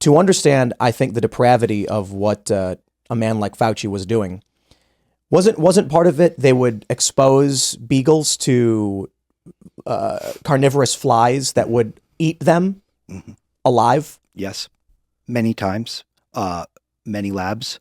to understand, I think, the depravity of what a man like Fauci was doing, wasn't part of it they would expose beagles to carnivorous flies that would eat them alive? Yes, many times, many labs.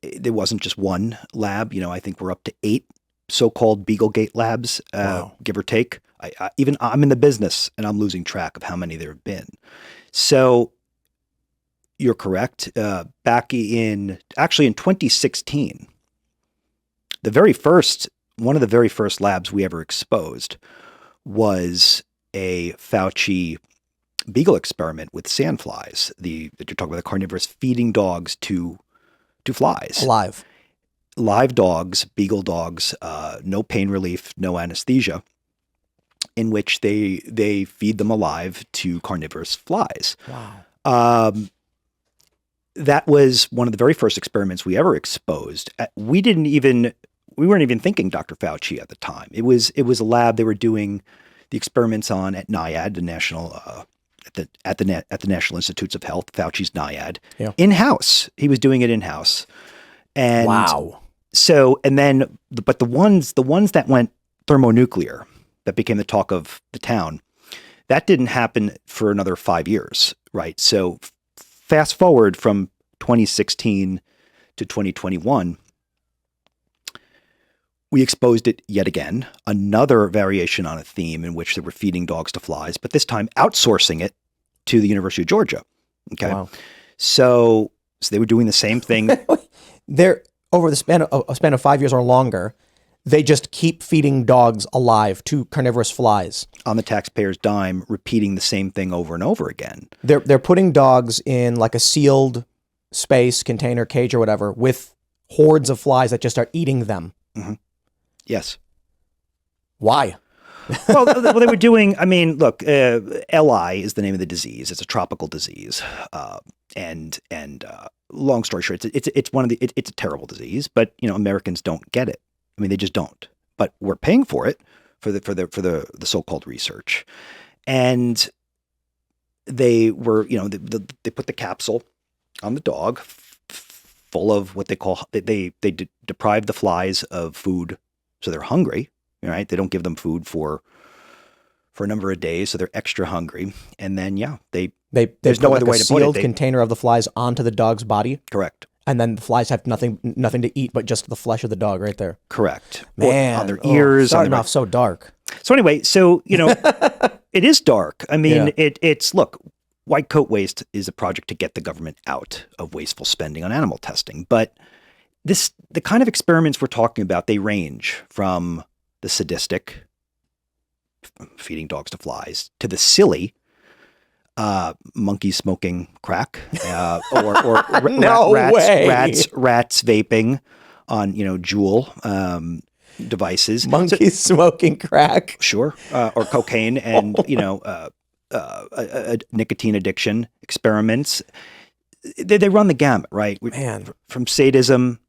There wasn't just one lab. I think we're up to 8 so-called Beaglegate labs, give or take. I'm in the business and I'm losing track of how many there have been. So you're correct. Back in 2016, one of the very first labs we ever exposed was a Fauci beagle experiment with sandflies. That you're talking about, the carnivorous feeding dogs to flies. Live dogs, beagle dogs, no pain relief, no anesthesia, in which they feed them alive to carnivorous flies. Wow. That was one of the very first experiments we ever exposed. We weren't even thinking Dr. Fauci at the time. It was a lab they were doing the experiments on at NIAID, the national at the National Institutes of Health, Fauci's NIAID, in-house. He was doing it in-house. And wow. So, but the ones that went thermonuclear, that became the talk of the town, that didn't happen for another 5 years, right? So fast forward from 2016 to 2021, we exposed it yet again, another variation on a theme in which they were feeding dogs to flies, but this time outsourcing it to the University of Georgia. Okay. Wow. So they were doing the same thing. They're over the span of 5 years or longer, they just keep feeding dogs alive to carnivorous flies on the taxpayer's dime, repeating the same thing over and over again. They're putting dogs in like a sealed space, container, cage, or whatever, with hordes of flies that just start eating them. Mm-hmm. Yes. Why? Well, they were doing. I mean, look, LI is the name of the disease. It's a tropical disease, and long story short, it's a terrible disease. But Americans don't get it. I mean, they just don't. But we're paying for it for the so-called research, and they were they put the capsule on the dog full of what they call they deprive the flies of food, so they're hungry. Right? They don't give them food for a number of days, so they're extra hungry. And then there's no other way to put it. Sealed container of the flies onto the dog's body. Correct. And then the flies have nothing to eat but just the flesh of the dog right there. Correct. Man, on their ears. Starting off so dark. So anyway, it is dark. I mean, it's look. White coat waste is a project to get the government out of wasteful spending on animal testing. But the kind of experiments we're talking about, they range from the sadistic, feeding dogs to flies, to the silly, monkeys smoking crack, or rats vaping on Juul devices. Monkeys smoking crack, sure, or cocaine, and nicotine addiction experiments. They run the gamut, right? Man, from sadism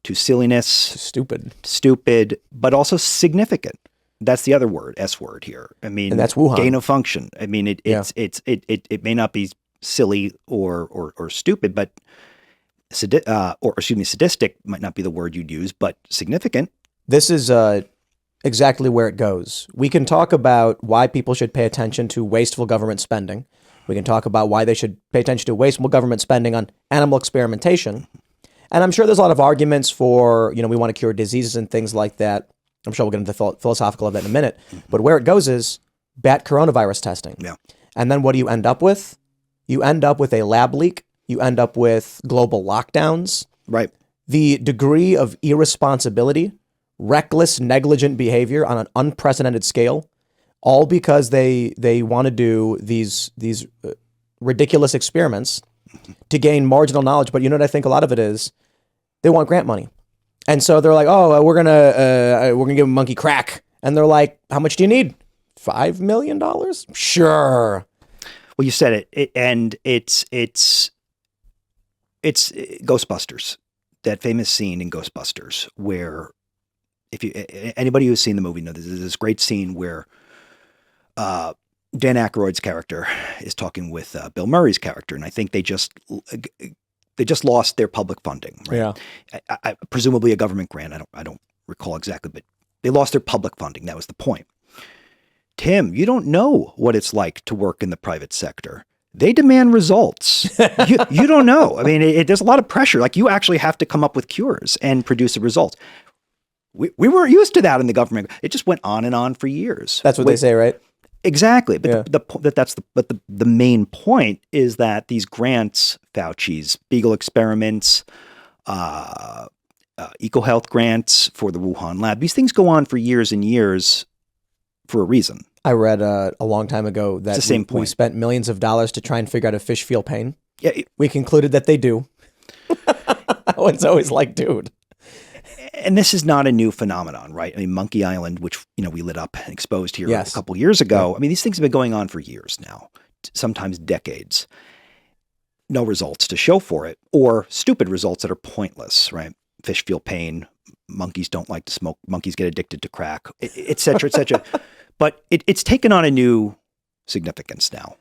to silliness, stupid, but also significant. That's the other word, S word here. I mean, and that's Wuhan. Gain of function. I mean, it may not be silly or stupid, but sadistic might not be the word you'd use, but significant. This is exactly where it goes. We can talk about why people should pay attention to wasteful government spending. We can talk about why they should pay attention to wasteful government spending on animal experimentation. And I'm sure there's a lot of arguments for, we want to cure diseases and things like that. I'm sure we'll get into the philosophical of that in a minute. But where it goes is bat coronavirus testing. Yeah. And then what do you end up with? You end up with a lab leak. You end up with global lockdowns. Right. The degree of irresponsibility, reckless, negligent behavior on an unprecedented scale, all because they want to do these ridiculous experiments to gain marginal knowledge. But you know what I think a lot of it is? They want grant money. And so they're like, we're gonna give a monkey crack. And they're like, how much do you need? $5 million? Sure. Well, you said it, and it's Ghostbusters, that famous scene in Ghostbusters where, if anybody who's seen the movie knows, there's this great scene where Dan Aykroyd's character is talking with Bill Murray's character, and I think they just lost their public funding. Right? Yeah. Presumably a government grant. I don't recall exactly, but they lost their public funding. That was the point. Tim, you don't know what it's like to work in the private sector. They demand results. You don't know. I mean, there's a lot of pressure. Like, you actually have to come up with cures and produce a result. We weren't used to that in the government. It just went on and on for years. That's what they say, right? Exactly. But Yeah. the main point is that these grants, Fauci's Beagle experiments, EcoHealth grants for the Wuhan lab, these things go on for years and years for a reason. I read a long time ago that It's the same we point. spent millions of dollars to try and figure out if fish feel pain. Yeah, We concluded that they do. It's always like, dude. and this is not a new phenomenon, right? I mean, Monkey Island, which we lit up and exposed here Yes. a couple years ago. I mean, these things have been going on for years now, sometimes decades. No results to show for it, or stupid results that are pointless, right? Fish feel pain. Monkeys don't like to smoke. Monkeys get addicted to crack, et cetera, et cetera. But it's taken on a new significance now.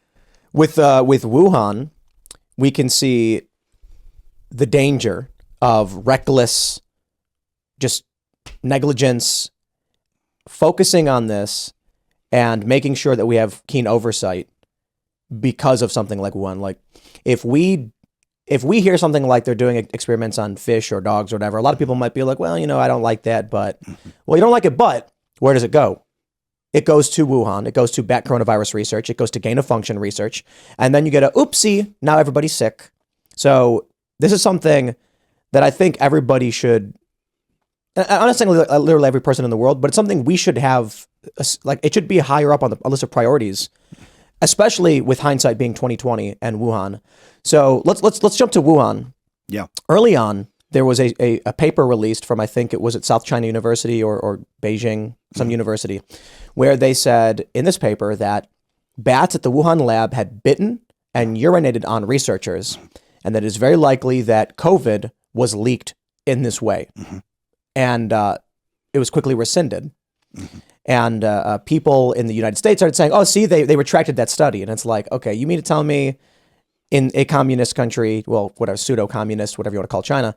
With Wuhan, we can see the danger of reckless, just negligence, focusing on this and making sure that we have keen oversight because of something like Wuhan. Like, if we hear something like they're doing experiments on fish or dogs or whatever, a lot of people might be like, well, I don't like that, but well, you don't like it, but where does it go? It goes to Wuhan. It goes to bat coronavirus research. It goes to gain of function research. And then you get a oopsie, now everybody's sick. So this is something that I think everybody should, I'm not saying literally every person in the world, but it's something we should have, like, it should be higher up on the list of priorities, especially with hindsight being 2020 and Wuhan. So let's jump to Wuhan. Yeah. Early on, there was a paper released from, I think it was at South China University or Beijing, some university, where they said in this paper that bats at the Wuhan lab had bitten and urinated on researchers, and that it is very likely that COVID was leaked in this way. Mm-hmm. And it was quickly rescinded. Mm-hmm. And people in the United States started saying, oh, see, they retracted that study. And it's like, okay, you mean to tell me in a communist country, well, whatever, pseudo-communist, whatever you want to call China,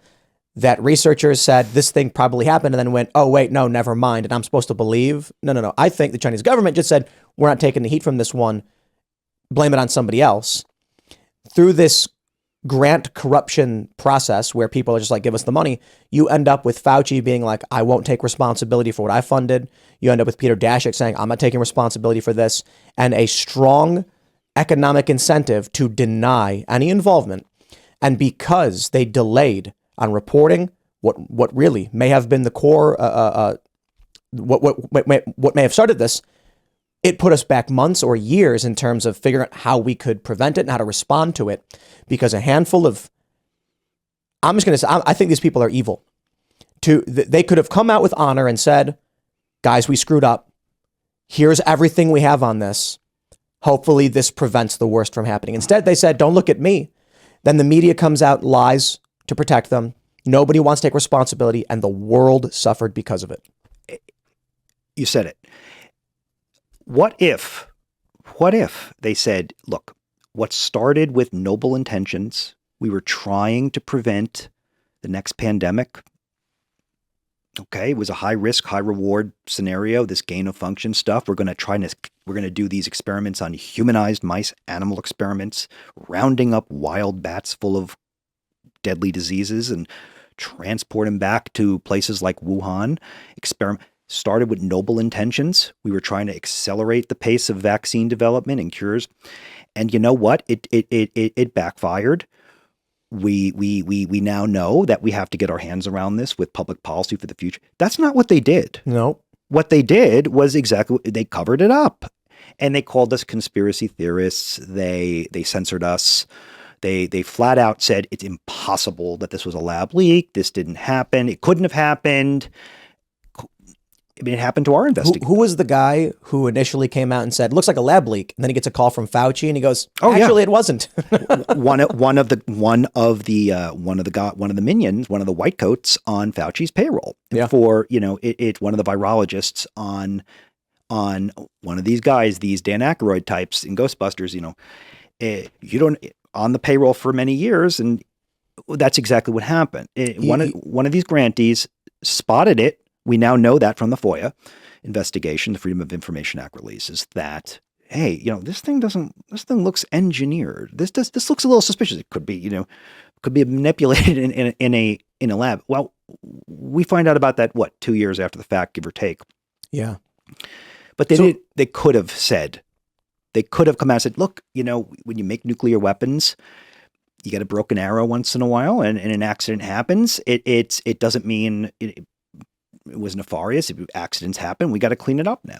that researchers said this thing probably happened and then went, oh, wait, no, never mind. And I'm supposed to believe? No. I think the Chinese government just said, we're not taking the heat from this one. Blame it on somebody else. Through this grant corruption process where people are just like, give us the money, you end up with Fauci being like, I won't take responsibility for what I funded. You end up with Peter Daszak saying, I'm not taking responsibility for this. And a strong economic incentive to deny any involvement. And because they delayed on reporting what really may have been the core, what may have started this, it put us back months or years in terms of figuring out how we could prevent it and how to respond to it. Because a handful of, I'm just going to say, I think these people are evil. They could have come out with honor and said, guys, we screwed up. Here's everything we have on this. Hopefully this prevents the worst from happening. Instead, they said, don't look at me. Then the media comes out, lies to protect them. Nobody wants to take responsibility, and the world suffered because of it. You said it. What if they said, look, what started with noble intentions, we were trying to prevent the next pandemic. Okay, it was a high risk, high reward scenario, this gain of function stuff. We're going to do these experiments on humanized mice, animal experiments, rounding up wild bats full of deadly diseases and transport them back to places like Wuhan. Experiment started with noble intentions. We were trying to accelerate the pace of vaccine development and cures. And you know what? It backfired. We now know that we have to get our hands around this with public policy for the future. That's not what they did. No. What they did was exactly, they covered it up. And they called us conspiracy theorists. They censored us. They flat out said it's impossible that this was a lab leak. This didn't happen. It couldn't have happened. I mean, it happened to our investigation. Who was the guy who initially came out and said, looks like a lab leak? And then he gets a call from Fauci and he goes, actually, it wasn't. one of the minions, one of the white coats on Fauci's payroll for, one of the virologists on on one of these guys, these Dan Aykroyd types in Ghostbusters, you don't on the payroll for many years, and that's exactly what happened. One of these grantees spotted it. We now know that from the FOIA investigation, the Freedom of Information Act releases that, hey, this thing looks engineered. This looks a little suspicious. It could be, could be manipulated in a lab. Well, we find out about that 2 years after the fact, give or take. Yeah. But they could have come out and said, look, when you make nuclear weapons, you get a broken arrow once in a while, and an accident happens. It doesn't mean it was nefarious. If accidents happen, we got to clean it up now.